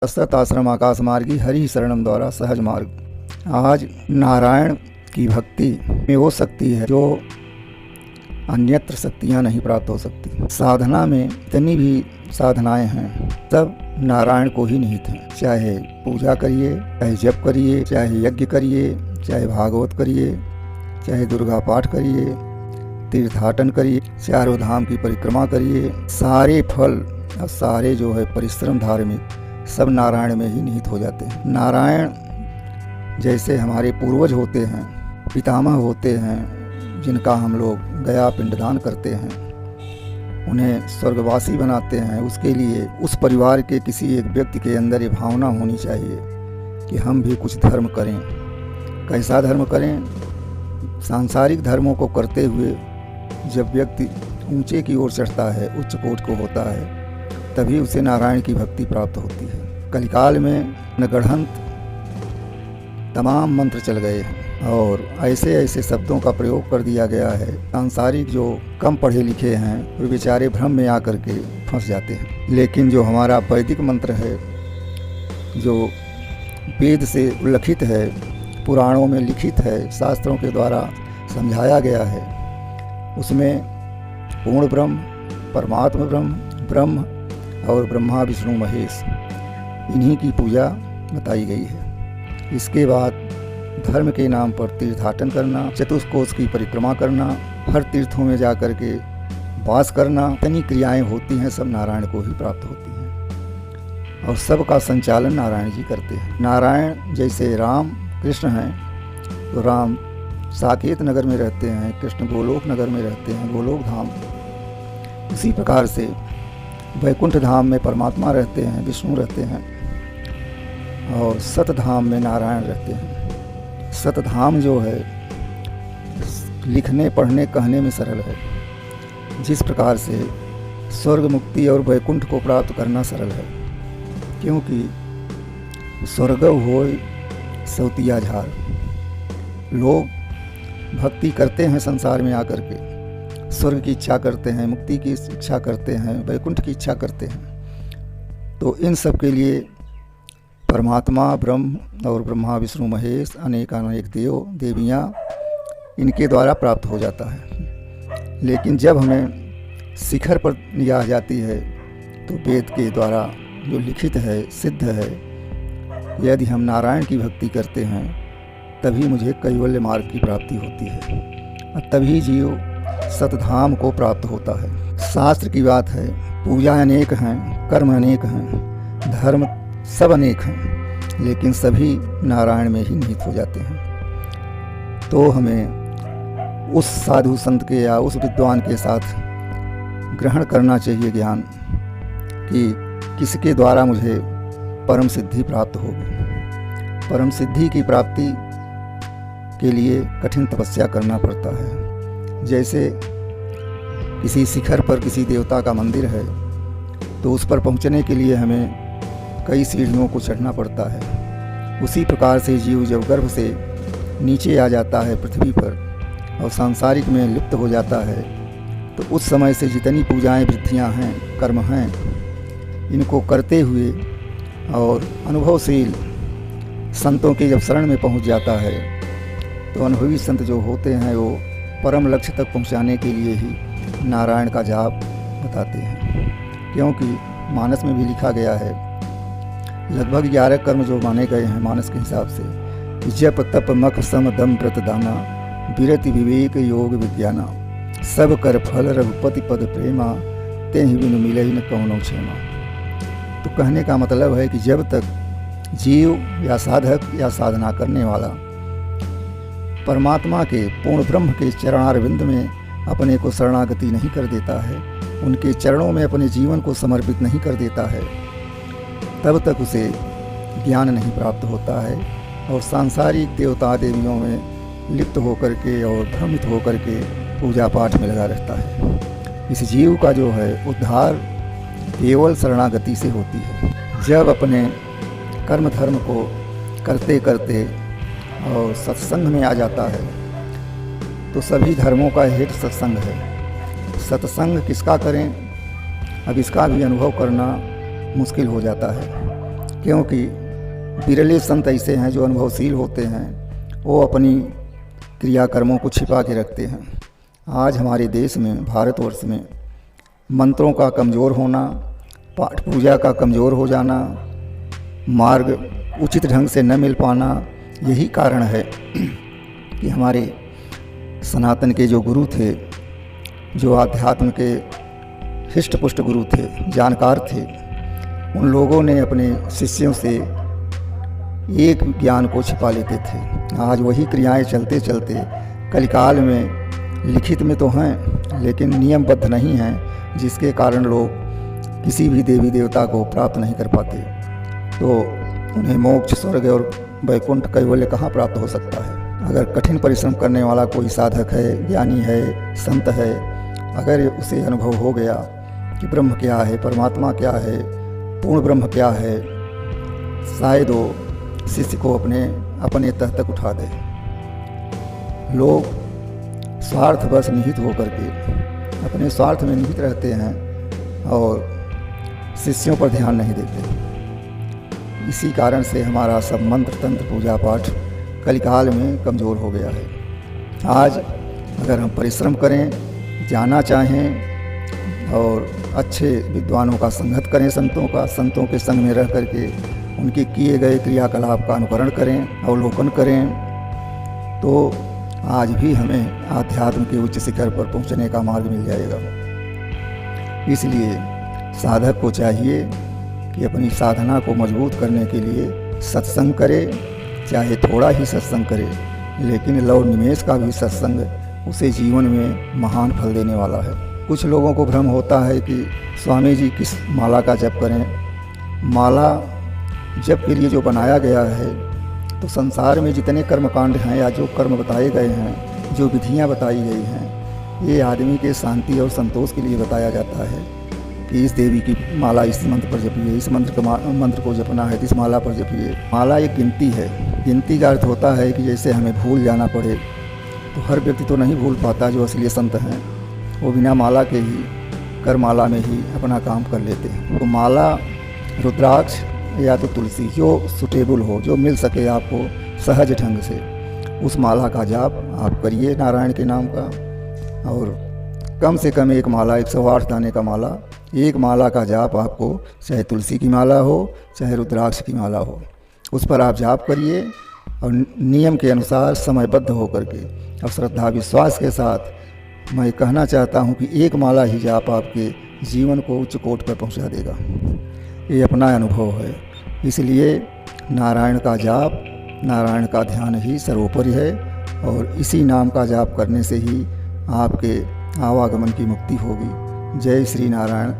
असत आश्रम आकाश मार्गी हरि शरणम द्वारा सहज मार्ग। आज नारायण की भक्ति में वो शक्ति है जो अन्यत्र शक्तियाँ नहीं प्राप्त हो सकती। साधना में जितनी भी साधनाएं हैं सब नारायण को ही निहित हैं। चाहे पूजा करिए, चाहे जप करिए, चाहे यज्ञ करिए, चाहे भागवत करिए, चाहे दुर्गा पाठ करिए, तीर्थाटन करिए, चारों धाम की परिक्रमा करिए, सारे फल और सारे जो है परिश्रम धार्मिक सब नारायण में ही निहित हो जाते हैं। नारायण जैसे हमारे पूर्वज होते हैं, पितामह होते हैं, जिनका हम लोग गया पिंडदान करते हैं, उन्हें स्वर्गवासी बनाते हैं, उसके लिए उस परिवार के किसी एक व्यक्ति के अंदर ये भावना होनी चाहिए कि हम भी कुछ धर्म करें। कैसा धर्म करें? सांसारिक धर्मों को करते हुए जब व्यक्ति ऊंचे की ओर चढ़ता है, उच्च कोट को होता है, तभी उसे नारायण की भक्ति प्राप्त होती है। कलिकाल में नगढ़ंत तमाम मंत्र चल गए हैं और ऐसे ऐसे शब्दों का प्रयोग कर दिया गया है। सांसारिक जो कम पढ़े लिखे हैं वे बेचारे भ्रम में आकर के फंस जाते हैं। लेकिन जो हमारा वैदिक मंत्र है, जो वेद से उल्लिखित है, पुराणों में लिखित है, शास्त्रों के द्वारा समझाया गया है, उसमें पूर्ण ब्रह्म, परमात्मा ब्रह्म और ब्रह्मा विष्णु महेश इन्हीं की पूजा बताई गई है। इसके बाद धर्म के नाम पर तीर्थाटन करना, चतुष्कोश की परिक्रमा करना, हर तीर्थों में जा कर के वास करना, इतनी क्रियाएं होती हैं सब नारायण को ही प्राप्त होती हैं और सबका संचालन नारायण जी करते हैं। नारायण जैसे राम कृष्ण हैं तो राम साकेत नगर में रहते हैं, कृष्ण गोलोक नगर में रहते हैं, गोलोक धाम। उसी प्रकार से वैकुंठ धाम में परमात्मा रहते हैं, विष्णु रहते हैं और सतधाम में नारायण रहते हैं। सतधाम जो है लिखने पढ़ने कहने में सरल है, जिस प्रकार से स्वर्ग मुक्ति और वैकुंठ को प्राप्त करना सरल है, क्योंकि स्वर्ग होय सौतिया झार। लोग भक्ति करते हैं संसार में आकर के, स्वर्ग की इच्छा करते हैं, मुक्ति की इच्छा करते हैं, वैकुंठ की इच्छा करते हैं। तो इन सब के लिए परमात्मा ब्रह्म और ब्रह्मा विष्णु महेश अनेक देव देवियाँ इनके द्वारा प्राप्त हो जाता है। लेकिन जब हमें शिखर पर निगाह जाती है तो वेद के द्वारा जो लिखित है, सिद्ध है, यदि हम नारायण की भक्ति करते हैं तभी मुझे कैवल्य मार्ग की प्राप्ति होती है और तभी जीव सतधाम को प्राप्त होता है। शास्त्र की बात है, पूजा अनेक हैं, कर्म अनेक हैं, धर्म सब अनेक हैं, लेकिन सभी नारायण में ही निहित हो जाते हैं। तो हमें उस साधु संत के या उस विद्वान के साथ ग्रहण करना चाहिए ज्ञान कि किसके द्वारा मुझे परम सिद्धि प्राप्त होगी। परम सिद्धि की प्राप्ति के लिए कठिन तपस्या करना पड़ता है। जैसे किसी शिखर पर किसी देवता का मंदिर है तो उस पर पहुंचने के लिए हमें कई सीढ़ियों को चढ़ना पड़ता है। उसी प्रकार से जीव जब गर्भ से नीचे आ जाता है पृथ्वी पर और सांसारिक में लिप्त हो जाता है तो उस समय से जितनी पूजाएं वृत्तियां हैं, कर्म हैं, इनको करते हुए और अनुभवशील संतों के जब शरण में पहुंच जाता है तो अनुभवी संत जो होते हैं वो परम लक्ष्य तक पहुंचाने के लिए ही नारायण का जाप बताते हैं। क्योंकि मानस में भी लिखा गया है, लगभग 11 कर्म जो माने गए हैं मानस के हिसाब से, कि जप तप मख सम दम व्रत दाना, विरति विवेक योग विज्ञाना, सब कर फल रघुपति पद प्रेमा, ते ही बिनु मिले न कौनो क्षेमा। तो कहने का मतलब है कि जब तक जीव या साधक या साधना करने वाला परमात्मा के पूर्ण ब्रह्म के चरणारविंद में अपने को शरणागति नहीं कर देता है, उनके चरणों में अपने जीवन को समर्पित नहीं कर देता है, तब तक उसे ज्ञान नहीं प्राप्त होता है और सांसारिक देवता देवियों में लिप्त होकर के और भ्रमित होकर के पूजा पाठ में लगा रहता है। इस जीव का जो है उद्धार केवल शरणागति से होती है। जब अपने कर्म धर्म को करते करते और सत्संग में आ जाता है तो सभी धर्मों का हेतु सत्संग है। सत्संग किसका करें, अब इसका भी अनुभव करना मुश्किल हो जाता है। क्योंकि बिरले संत ऐसे हैं जो अनुभवशील होते हैं, वो अपनी क्रियाकर्मों को छिपा के रखते हैं। आज हमारे देश में, भारतवर्ष में मंत्रों का कमज़ोर होना, पाठ पूजा का कमज़ोर हो जाना, मार्ग उचित ढंग से न मिल पाना, यही कारण है कि हमारे सनातन के जो गुरु थे, जो आध्यात्म के हृष्ट पुष्ट गुरु थे, जानकार थे, उन लोगों ने अपने शिष्यों से एक ज्ञान को छिपा लेते थे। आज वही क्रियाएं चलते चलते कलिकाल में लिखित में तो हैं लेकिन नियमबद्ध नहीं हैं, जिसके कारण लोग किसी भी देवी देवता को प्राप्त नहीं कर पाते। तो उन्हें मोक्ष, स्वर्ग और वैकुंठ कैवल्य कहाँ प्राप्त हो सकता है? अगर कठिन परिश्रम करने वाला कोई साधक है, ज्ञानी है, संत है, अगर उसे अनुभव हो गया कि ब्रह्म क्या है, परमात्मा क्या है, पूर्ण ब्रह्म क्या है, शायद वो शिष्य को अपने तह तक उठा दे। लोग स्वार्थवश निहित होकर के अपने स्वार्थ में निहित रहते हैं और शिष्यों पर ध्यान नहीं देते। इसी कारण से हमारा सब मंत्र तंत्र पूजा पाठ कलिकाल में कमज़ोर हो गया है। आज अगर हम परिश्रम करें, जाना चाहें और अच्छे विद्वानों का संगत करें, संतों के संग में रह करके उनके किए गए क्रियाकलाप का अनुकरण करें, अवलोकन करें, तो आज भी हमें आध्यात्म के उच्च शिखर पर पहुंचने का मार्ग मिल जाएगा। इसलिए साधक को चाहिए कि अपनी साधना को मजबूत करने के लिए सत्संग करे, चाहे थोड़ा ही सत्संग करे, लेकिन लव निमेष का भी सत्संग उसे जीवन में महान फल देने वाला है। कुछ लोगों को भ्रम होता है कि स्वामी जी किस माला का जप करें। माला जप के लिए जो बनाया गया है, तो संसार में जितने कर्मकांड हैं या जो कर्म बताए गए हैं, जो विधियां बताई गई हैं, ये आदमी के शांति और संतोष के लिए बताया जाता है कि इस देवी की माला इस मंत्र पर जपिए, इस मंत्र को जपना है, इस माला पर जपिए। माला एक गिनती है। गिनती का अर्थ होता है कि जैसे हमें भूल जाना पड़े, तो हर व्यक्ति तो नहीं भूल पाता। जो असली संत हैं वो बिना माला के ही, कर माला में ही अपना काम कर लेते हैं। तो माला रुद्राक्ष या तो तुलसी, जो सुटेबल हो, जो मिल सके आपको सहज ढंग से, उस माला का जाप आप करिए नारायण के नाम का। और कम से कम एक माला, 108 दाने का माला, एक माला का जाप आपको, चाहे तुलसी की माला हो चाहे रुद्राक्ष की माला हो, उस पर आप जाप करिए और नियम के अनुसार समयबद्ध होकर के और श्रद्धा विश्वास के साथ। मैं कहना चाहता हूँ कि एक माला ही जाप आपके जीवन को उच्च कोट पर पहुँचा देगा। ये अपना अनुभव है। इसलिए नारायण का जाप, नारायण का ध्यान ही सर्वोपरि है और इसी नाम का जाप करने से ही आपके आवागमन की मुक्ति होगी। जय श्री नारायण।